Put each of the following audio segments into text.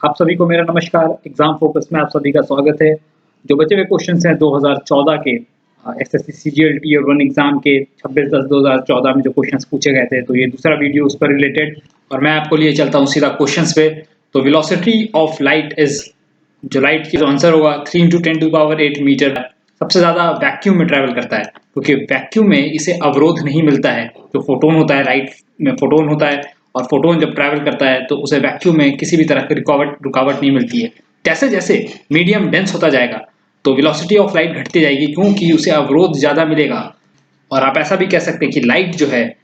आप सभी को मेरा नमस्कार। एग्जाम फोकस में आप सभी का स्वागत है। जो बचे हुए क्वेश्चंस हैं 2014 के एसएससी सीजीएल ईयर 1 एग्जाम के 26/10/2014 में जो क्वेश्चंस पूछे गए थे, तो ये दूसरा वीडियो उस पर रिलेटेड और मैं आपको लिए चलता हूँ सीधा क्वेश्चंस पे। तो वेलोसिटी ऑफ लाइट इज, जो लाइट की जो आंसर होगा 3 × 10⁸ मीटर। सबसे ज्यादा वैक्यूम में ट्रैवल करता है, क्योंकि वैक्यूम में इसे अवरोध नहीं मिलता है। जो फोटोन होता है, लाइट में फोटोन होता है, और फोटोन जब ट्रैवल करता है तो उसे वैक्यूम में किसी भी तरह की रुकावट नहीं मिलती है। जैसे जैसे मीडियम डेंस होता जाएगा तो वेलोसिटी ऑफ लाइट घटती जाएगी, क्योंकि उसे अवरोध ज्यादा मिलेगा। और आप ऐसा भी कह सकते हैं कि लाइट जो है,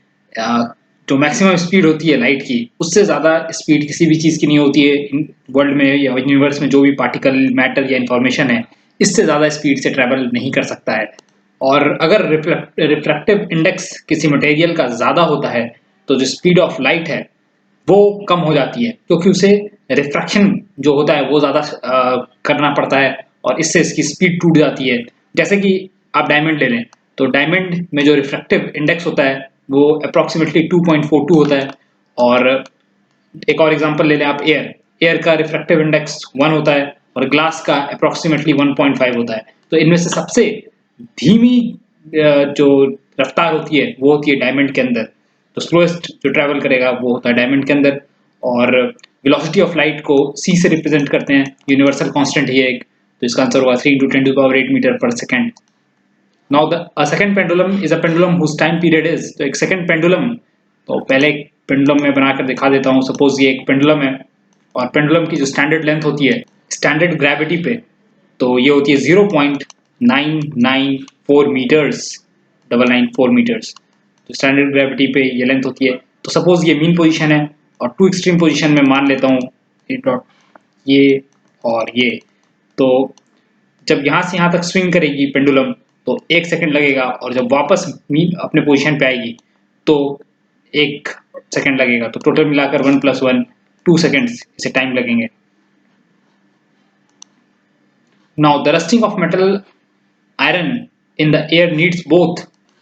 जो मैक्सिमम स्पीड होती है लाइट की, उससे ज्यादा स्पीड किसी भी चीज की नहीं होती है वर्ल्ड में या यूनिवर्स में। जो भी पार्टिकल, मैटर या इंफॉर्मेशन है, इससे ज्यादा स्पीड से ट्रेवल नहीं कर सकता है। और अगर रिफ्रैक्टिव इंडेक्स किसी मटेरियल का ज्यादा होता है तो जो स्पीड ऑफ लाइट है वो कम हो जाती है, क्योंकि उसे रिफ्रैक्शन जो होता है वो ज्यादा करना पड़ता है, और इससे इसकी स्पीड टूट जाती है। जैसे कि आप डायमंड ले लें, तो डायमंड में जो रिफ्रैक्टिव इंडेक्स होता है वो अप्रोक्सीमेटली 2.42 होता है। और एक और एग्जांपल ले लें आप, एयर का रिफ्रैक्टिव इंडेक्स 1 होता है और ग्लास का अप्रोक्सीमेटली 1.5 होता है। तो इनमें से सबसे धीमी जो रफ्तार होती है वो होती है डायमंड के अंदर। तो स्लोएस्ट जो ट्रैवल करेगा वो होता है डायमंड के अंदर। और वेलोसिटी ऑफ लाइट को सी से रिप्रेजेंट करते हैं, यूनिवर्सल कांस्टेंट ही है एक। तो इसका आंसर होगा 3 × 10⁸ मीटर पर second. Now the second pendulum is a pendulum whose time period is, तो एक सेकंड पेंडुलम, तो पहले एक पेंडुलम में बनाकर दिखा देता हूँ। सपोज ये एक पेंडुलम है, और पेंडुलम की जो स्टैंडर्ड लेंथ होती है स्टैंडर्ड ग्रेविटी पे, तो ये होती है 0.994 मीटर्स, 994 मीटर्स। तो स्टैंडर्ड ग्रेविटी पे ये लेंथ होती है। तो सपोज ये मीन पोजीशन है, और टू एक्सट्रीम पोजीशन में मान लेता हूँ ये और ये। तो जब यहाँ से यहाँ तक स्विंग करेगी पेंडुलम तो 1 सेकंड लगेगा, और जब वापस मीन अपने पोजीशन पे आएगी तो 1 सेकंड लगेगा। तो टोटल मिलाकर 1 + 1 2 सेकंड्स इसे टाइम लगेंगे। Now the rusting of metal iron in the air needs both.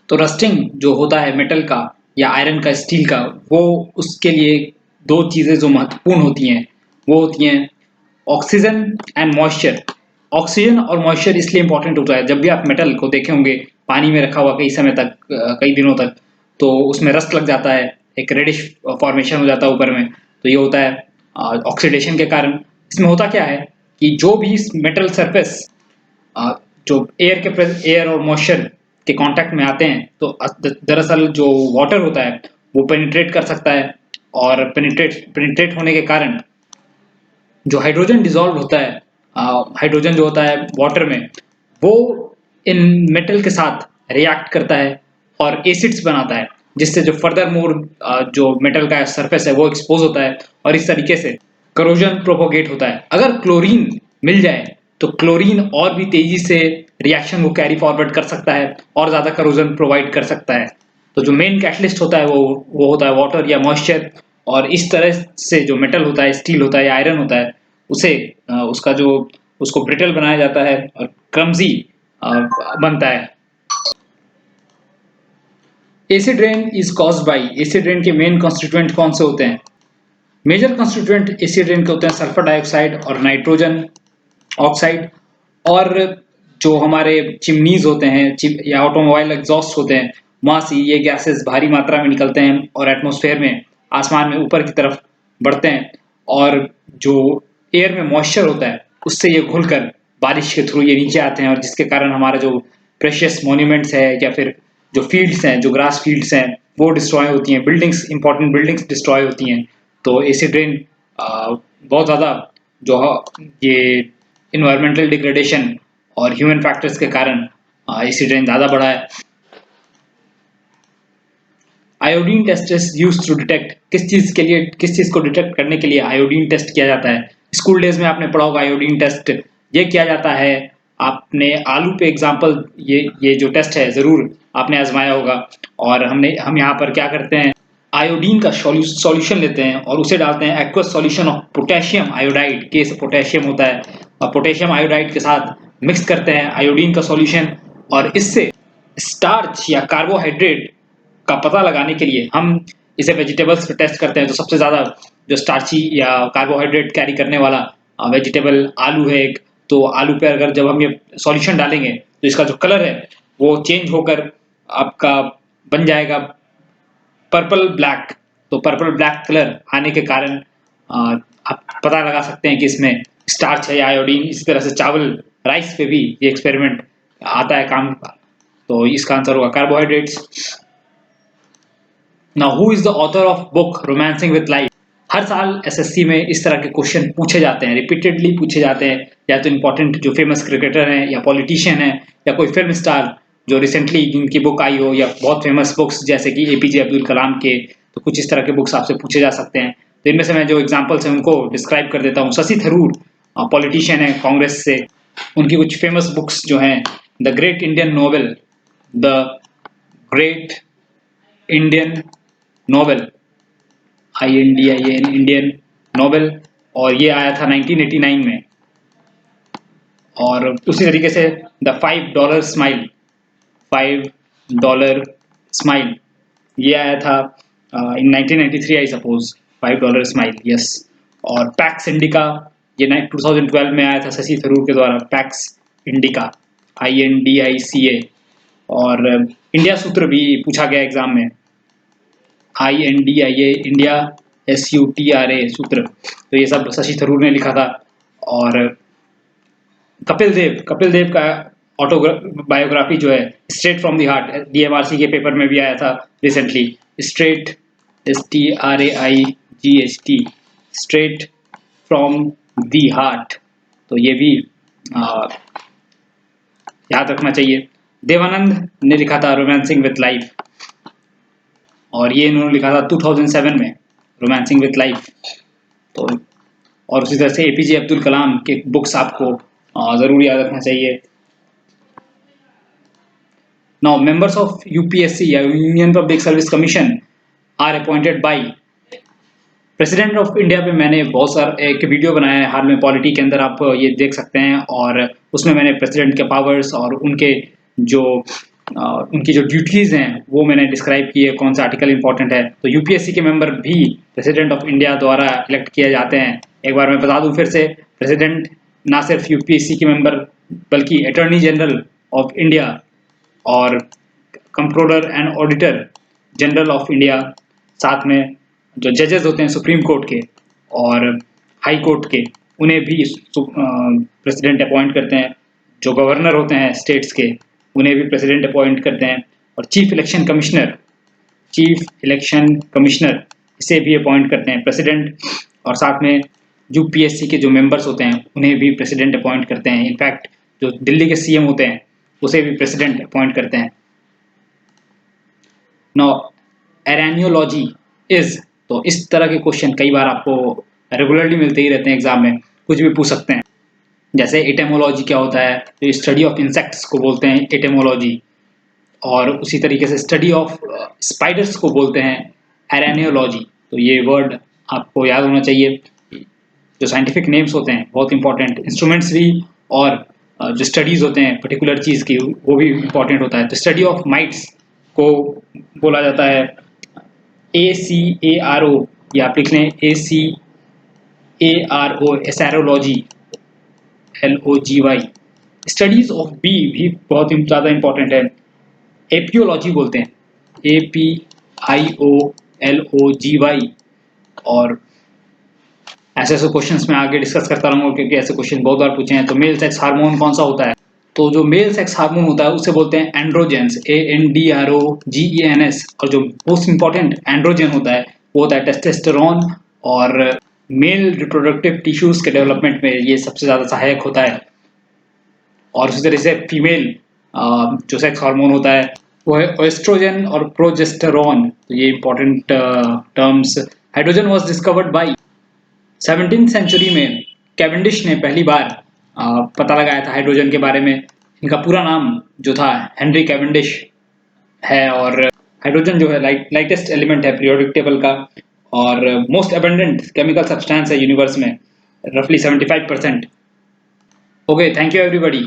तो रस्टिंग जो होता है मेटल का या आयरन का, स्टील का, वो उसके लिए दो चीजें जो महत्वपूर्ण होती हैं वो होती हैं ऑक्सीजन एंड मॉइस्चर। ऑक्सीजन और मॉइस्चर इसलिए इंपॉर्टेंट होता है, जब भी आप मेटल को देखे होंगे पानी में रखा हुआ कई समय तक, कई दिनों तक, तो उसमें रस्ट लग जाता है, एक रेडिश फॉर्मेशन हो जाता है ऊपर में। तो ये होता है ऑक्सीडेशन के कारण। इसमें होता क्या है कि जो भी मेटल सरफेस जो एयर और मॉइस्चर के कांटेक्ट में आते हैं, तो दरअसल जो वाटर होता है वो पेनिट्रेट कर सकता है, और पेनिट्रेट होने के कारण जो हाइड्रोजन डिसॉल्व होता है, हाइड्रोजन जो होता है वाटर में, वो इन मेटल के साथ रिएक्ट करता है और एसिड्स बनाता है, जिससे जो फर्दर मोर जो मेटल का सरफेस है वो एक्सपोज होता है, और इस तरीके से करोजन प्रोपोगेट होता है। अगर क्लोरीन मिल जाए तो क्लोरीन और भी तेजी से रिएक्शन को कैरी फॉरवर्ड कर सकता है और ज्यादा करोजन प्रोवाइड कर सकता है। तो जो मेन कैटलिस्ट होता है वो होता है वाटर या मॉइस्चर। और इस तरह से जो मेटल होता है, स्टील होता है या आयरन होता है, उसे उसका जो उसको ब्रिटल बनाया जाता है और क्रम्जी बनता है। Acid rain is caused by, acid rain के मेन कॉन्स्टिट्यूएंट कौन से होते हैं? मेजर कॉन्स्टिट्यूएंट एसिड रेन के होते हैं सल्फर डाइऑक्साइड और नाइट्रोजन ऑक्साइड। और जो हमारे चिमनीज होते हैं या ऑटोमोबाइल एग्जॉस्ट होते हैं, वहां से ये गैसेस भारी मात्रा में निकलते हैं और एटमॉस्फेयर में, आसमान में ऊपर की तरफ बढ़ते हैं। और जो एयर में मॉइस्चर होता है उससे ये घुलकर बारिश के थ्रू ये नीचे आते हैं, और जिसके कारण हमारा जो प्रेशियस मॉन्यूमेंट्स है या फिर जो फील्ड्स हैं, जो ग्रास फील्ड्स हैं, वो डिस्ट्रॉय होती हैं, बिल्डिंग्स, इंपॉर्टेंट बिल्डिंग्स डिस्ट्रॉय होती हैं। तो एसिड रेन बहुत ज़्यादा जो ये इन्वायरमेंटल डिग्रेडेशन और ह्यूमन फैक्टर्स के कारण एसिड रेन ज़्यादा बढ़ा है। Iodine test is used to detect, किस चीज़ के लिए, किस चीज़ को डिटेक्ट करने के लिए आयोडीन टेस्ट किया जाता है? स्कूल डेज में आपने पढ़ा होगा आयोडीन टेस्ट। ये किया जाता है, आपने आलू पे एग्जाम्पल, ये जो टेस्ट है ज़रूर आपने आजमाया होगा। और हम यहाँ पर क्या करते हैं, आयोडीन का सॉल्यूशन लेते हैं और उसे डालते हैं aqueous solution of potassium iodide, के से पोटेशियम होता है, और पोटेशियम आयोडाइड के साथ मिक्स करते हैं आयोडीन का सॉल्यूशन। और इससे स्टार्च या कार्बोहाइड्रेट का पता लगाने के लिए हम इसे वेजिटेबल्स पे टेस्ट करते हैं तो सबसे ज़्यादा जो स्टार्ची या कार्बोहाइड्रेट कैरी करने वाला वेजिटेबल आलू है एक, तो आलू पे अगर जब हम ये सॉल्यूशन डालेंगे तो इसका जो कलर है वो चेंज होकर आपका बन जाएगा पर्पल ब्लैक। तो पर्पल ब्लैक कलर आने के कारण आप पता लगा सकते हैं कि इसमें स्टार्च है या आयोडीन। इसी तरह से चावल राइस पे भी ये एक्सपेरिमेंट आता है काम का। तो इसका आंसर होगा carbohydrates. Now who is the author of book romancing with life? हर साल एसएससी में इस तरह के क्वेश्चन पूछे जाते हैं, रिपीटेडली पूछे जाते हैं, या तो इंपॉर्टेंट जो फेमस क्रिकेटर हैं या पॉलिटिशियन है या कोई फिल्म स्टार जो रिसेंटली जिनकी बुक आई हो, या बहुत फेमस बुक्स जैसे कि एपीजे अब्दुल कलाम के। तो कुछ इस तरह के बुक्स आपसे पूछे जा सकते हैं। तो इनमें से मैं जो एग्जाम्पल्स हैं उनको डिस्क्राइब कर देता हूँ। शशि थरूर पॉलिटिशियन है कांग्रेस से, उनकी कुछ फेमस बुक्स जो हैं the great Indian novel, the great Indian novel, INDIAN Indian novel, और ये आया था 1989 में। और उसी तरीके से द $5 स्माइल, $5 स्माइल, ये आया था इन 1993 आई सपोज, $5 स्माइल, यस। और पैक्स इंडिका, ये 2012 में आया था शशि थरूर के द्वारा, पैक्स इंडिका, INDICA। और इंडिया सूत्र भी पूछा गया एग्जाम में, INDIA इंडिया, SUTRA सूत्र। तो ये सब शशि थरूर ने लिखा था। और कपिल देव का बायोग्राफी जो है straight from the heart, DMRC के पेपर में भी आया था recently, straight, STRAIGHT, straight from the heart. तो ये भी याद रखना चाहिए। देवानंद ने लिखा था रोमांसिंग विथ लाइफ, और ये इन्होंने लिखा था 2007 में, रोमांसिंग विथ लाइफ। तो और उसी तरह से एपीजे अब्दुल कलाम के बुक्स आपको जरूर याद रखना चाहिए। नाउ मेंबर्स ऑफ यूपीएससी या Union Public Service Commission are appointed by president of India. पे मैंने बहुत सारा एक वीडियो बनाया है हाल में, पॉलिटी के अंदर आप ये देख सकते हैं, और उसमें मैंने प्रेसिडेंट के पावर्स और उनके जो उनकी जो ड्यूटीज़ हैं वो मैंने डिस्क्राइब की है, कौन सा आर्टिकल इंपॉर्टेंट है। तो यूपीएससी के मेंबर भी प्रेसिडेंट ऑफ इंडिया द्वारा इलेक्ट किए जाते हैं। एक बार मैं बता दूं फिर से, प्रेसिडेंट ना सिर्फ यूपीएससी के मेंबर बल्कि अटॉर्नी जनरल ऑफ इंडिया और controller and auditor general of India, साथ में जो जजेस होते हैं सुप्रीम कोर्ट के और हाई कोर्ट के, उन्हें भी प्रेसिडेंट अपॉइंट करते हैं। जो गवर्नर होते हैं स्टेट्स के, उन्हें भी प्रेसिडेंट अपॉइंट करते हैं। और चीफ इलेक्शन कमिश्नर इसे भी अपॉइंट करते हैं प्रेसिडेंट। और साथ में यूपीएससी के जो मेंबर्स होते हैं उन्हें भी प्रेसिडेंट अपॉइंट करते हैं। इनफैक्ट जो दिल्ली के सीएम होते हैं उसे भी प्रेसिडेंट अपॉइंट करते हैं। नाउ एरेनियोलॉजी इज, तो इस तरह के क्वेश्चन कई बार आपको रेगुलरली मिलते ही रहते हैं एग्जाम में, कुछ भी पूछ सकते हैं। जैसे एटेमोलॉजी क्या होता है, तो स्टडी ऑफ इंसेक्ट्स को बोलते हैं एटेमोलॉजी। और उसी तरीके से स्टडी ऑफ स्पाइडर्स को बोलते हैं एरेनियोलॉजी। तो ये वर्ड आपको याद होना चाहिए। जो साइंटिफिक नेम्स होते हैं बहुत इंपॉर्टेंट, इंस्ट्रूमेंट्स भी, और जो स्टडीज़ होते हैं पर्टिकुलर चीज़ की वो भी इंपॉर्टेंट होता है। तो स्टडी ऑफ माइट्स को बोला जाता है ACARO, या आप लिख लें ACARO, acarology, LOGY। Studies of बी भी बहुत ज़्यादा इंपॉर्टेंट है, एपियोलॉजी बोलते हैं, APIOLOGY। और ऐसे क्वेश्चंस मैं आगे डिस्कस करता रहूँगा क्योंकि ऐसे क्वेश्चन बहुत बार पूछे हैं। तो मेल सेक्स हार्मोन कौन सा होता है? तो जो मेल सेक्स हार्मोन होता है उसे बोलते हैं एंड्रोजेंस, ANDROGENS। और जो मोस्ट इंपॉर्टेंट एंड्रोजन होता है वो होता है टेस्टोस्टेरोन। और मेल रिप्रोडक्टिव टिश्यूज के डेवलपमेंट में ये सबसे ज़्यादा सहायक होता है। और उसी तरह से फीमेल जो सेक्स हार्मोन होता है वो है एस्ट्रोजन और प्रोजेस्टेरोन। तो ये important terms. Hydrogen was discovered by 17th century में कैवेंडिश ने पहली बार पता लगाया था हाइड्रोजन के बारे में। इनका पूरा नाम जो था हेनरी कैवेंडिश है। और हाइड्रोजन जो है लाइटेस्ट एलिमेंट है पीरियोडिक टेबल का, और मोस्ट अबंडेंट केमिकल सब्सटेंस है यूनिवर्स में, रफली 75%। Okay, thank you everybody.